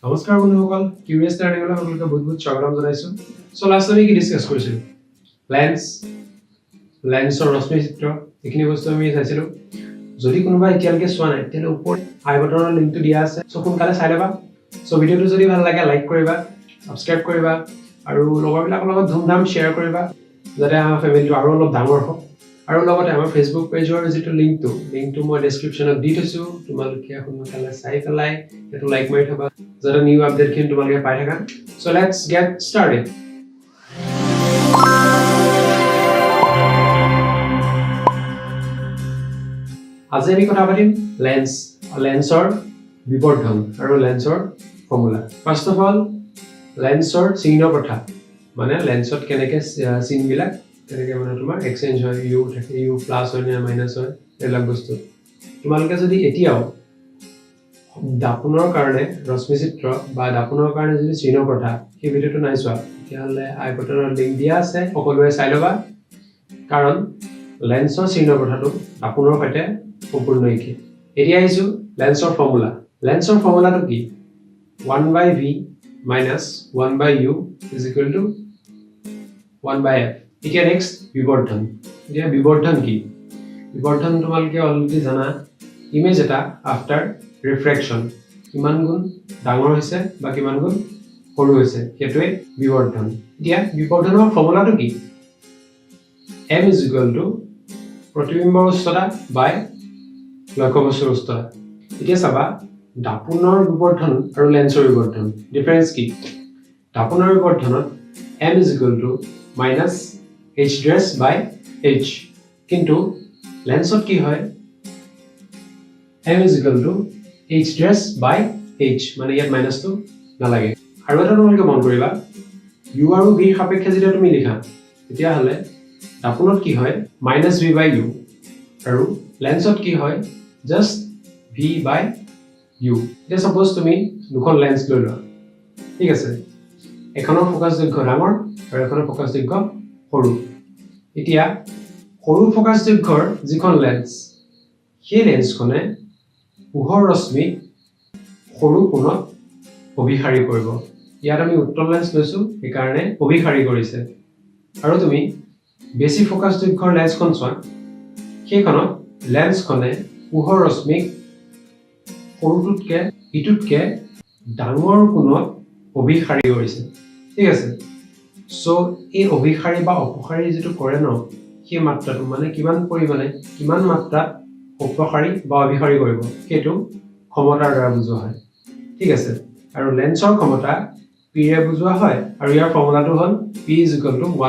নমস্কাৰ বন্ধুসকল কিউৰিয়াছ লাৰ্নিংলৈ আপোনালোকক বহুত বহুত স্বাগতম জনাইছো সো লাষ্ট আমি কি ডিসকাস কৰিছিলো লেন্সৰ ৰশ্মি চিত্ৰ এইখিনি বস্তু আমি চাইছিলো যদি কোনোবা এতিয়ালৈকে চোৱা নাই তেলে ওপৰত আই বটনৰ লিংকটো দিয়া আছে সো সোনকালে চাই লবা সো ভিডিওটো যদি ভাল লাগে লাইক কৰিবা সাবস্ক্ৰাইব কৰিবা আৰু লগৰবিলাকৰ লগত ধুমধাম শেয়াৰ কৰিবা যাতে আমাৰ ফেমিলিটো আৰু অলপ ডাঙৰ হওক আৰু লগতে আমাৰ ফেসবুক পেজৰ যিটো লিংকটো মই ডেসক্ৰিপচনত দি থৈছো তোমালোকে সোনকালে চাই পেলাই এটো লাইক মাৰি থবা যাতে নিউ আপডেটখিনি তোমালোকে পাই থাকা সো লেটস গেট স্টাৰ্টেড আজি আমি কথা পাতিম লেন্সৰ বিবৰ্ধন আৰু লেন্সৰ ফৰ্মুলা ফাৰ্স্ট অফ অল লেন্সৰ চিহ্ন কথা মানে লেন্সত কেনেকৈ চিহ্নবিলাক তেনেকে মানে তোমাৰ এক্সচেঞ্জ হয় ইউ থাকে ইউ প্লাস হয় না মাইনাস হয় এলা বস্তু তোমালোকে যদি এতিয়াও দাপনৰ কাৰণে ৰশ্মি চিত্ৰ বা দাপনৰ কাৰণে যদি চিহ্ন কথা এই ভিডিওটো নাই চোৱা তেতিয়াহলে আই বটনৰ লিংক দিয়া আছে সকলোৱে চাই লবা কাৰণ লেন্সৰ চিহ্ন কথাটো দাপনৰ সৈতে সম্পূৰ্ণ একে এতিয়া আহিছো লেন্সৰ ফৰ্মুলাটো কি 1/v - 1/u = 1/f এতিয়া নেক্সট বিবৰ্ধন এতিয়া বিবৰ্ধন কি বিবৰ্ধন তোমালোকে অলৰেডি জানা ইমেজ এটা আফটাৰ ৰিফ্ৰেকশন কিমান গুণ ডাঙৰ হৈছে বা কিমান গুণ সৰু হৈছে হেতুৱে বিবৰ্ধন এতিয়া বিবৰ্ধনৰ ফৰ্মুলাটো কি m = প্ৰতিবিম্বৰ উচ্চতা বাই লক্ষ্যবস্তুৰ উচ্চতা এতিয়া চাবা দাপনৰ বিবৰ্ধন আৰু লেন্সৰ বিবৰ্ধন ডিফাৰেন্স কি দাপনৰ বিবৰ্ধনত m - -h'/h কিন্তু লেন্সত কি হয় m = h'/h মানে ইয়াত মাইনাসটো নালাগে আৰু এটা তোমালোকে মন কৰিবা u আৰু v সাপেক্ষে যেতিয়া তুমি লিখা তেতিয়া হলে দাপনত কি হয় -v/u আৰু লেন্সত কি হয় জাস্ট v/u এতিয়া সাপোজ তুমি দুখন লেন্স লৈ লোৱা ঠিক আছে এখনৰ ফোকাস দৈৰ্ঘ্য ডাঙৰ আৰু এখনৰ ফোকাস দৈৰ্ঘ্য সৰু এতিয়া সৰু ফোকাস দৈৰ্ঘ্যৰ যিখন লেন্স সেই লেন্সখনে পোহৰ ৰশ্মি সৰু কোণত অভিসাৰী কৰিব ইয়াত আমি উত্তল লেন্স লৈছো এই কাৰণে অভিসাৰী কৰিছে আৰু তুমি বেছি ফোকাস দৈৰ্ঘ্যৰ লেন্সখন চোৱা সেইখনত লেন্সখনে পোহৰ ৰশ্মিক সৰুটোতকে ইটোতকে ডাঙৰ কোণত অভিসাৰী কৰিছে ঠিক আছে সো এই অভিসাৰী বা অপসাৰী যেটো কৰে ন সেই মাত্ৰাটো মানে কিমান পৰিমাণে কিমান মাত্ৰাত অপসাৰী বা অভিসাৰী কৰিব সেইটো ক্ষমতাৰ দ্বাৰা বুজোৱা হয় ঠিক আছে আৰু লেন্সৰ ক্ষমতা p ৰে বুজোৱা হয় আৰু ইয়াৰ ফৰ্মুলাটো হ'ল p =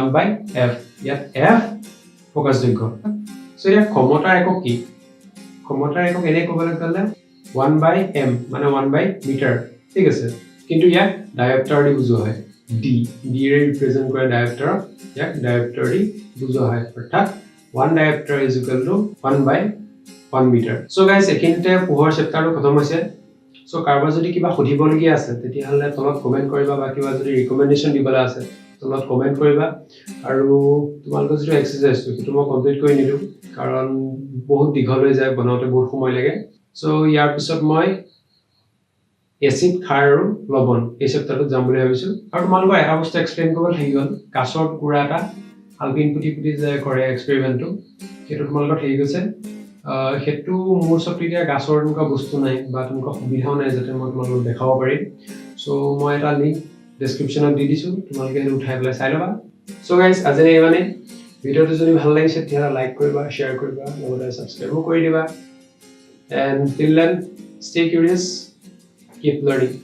1/f ইয়াত f ফোকাস দৈৰ্ঘ্য সো ইয়াৰ ক্ষমতাৰ একক কি ক্ষমতাৰ একক এনে ক'বলৈ গ'লে 1/m মানে 1/মিটাৰ ঠিক আছে কিন্তু ইয়াক ডায়োপ্টাৰ দি বুজোৱা হয় d ৰে ৰিপ্ৰেজেন্ট কৰে ডায়োপ্টাৰ ইয়াক ডায়োপ্টাৰ দি বুজোৱা হয় অৰ্থাৎ 1 ডায়োপ্টাৰ = 1/1 মিটাৰ সো গাইস এখিনতে পোহৰ চেপ্টাৰটো খতম হৈছে সো কাৰোবাৰ যদি কিবা সুধিবলগীয়া আছে তেতিয়াহলে তলত কমেন্ট কৰিবা বা কিবা যদি ৰিকমেন্ডেশন দিবলা আছে তলত কমেন্ট কৰিবা আৰু তোমালোকৰ যিটো এক্সাৰসাইজটো সেইটো মই কমপ্লিট কৰি নিদু কাৰণ বহুত দীঘল হৈ যায় বনাওতে বহুত সময় লাগে সো ইয়াৰ পিছত মই এসিড খাৰ আৰু লবণ এই চেপ্টাৰটোত যাম বুলি ভাবিছো আৰু তোমালোকৰ এটা বস্তু এক্সপ্লেইন কৰিব থাকি গল কাছৰ টুকুৰা এটা আলপিন পুটি যে কৰে এক্সপেৰিমেন্টটো সেইটো তোমালোকৰ থাকি গৈছে হেতু মোৰ সপ্তিয়া গাছৰ এনেকুৱা বস্তু নাই বা তেনেকুৱা সুবিধাও নাই যাতে মই তোমালোকক দেখাব পাৰিম সো মই এটা লিংক ডেসক্ৰিপচনত দি দিছো তোমালোকে হেতু উঠাই পেলাই চাই লবা সো গাইস আজি মানে ভিডিওটো যদি ভাল লাগিছে তেতিয়া লাইক কৰিবা শেয়াৰ কৰিবা লগতে সাবস্ক্ৰাইবও কৰি দিবা and till then stay curious keep learning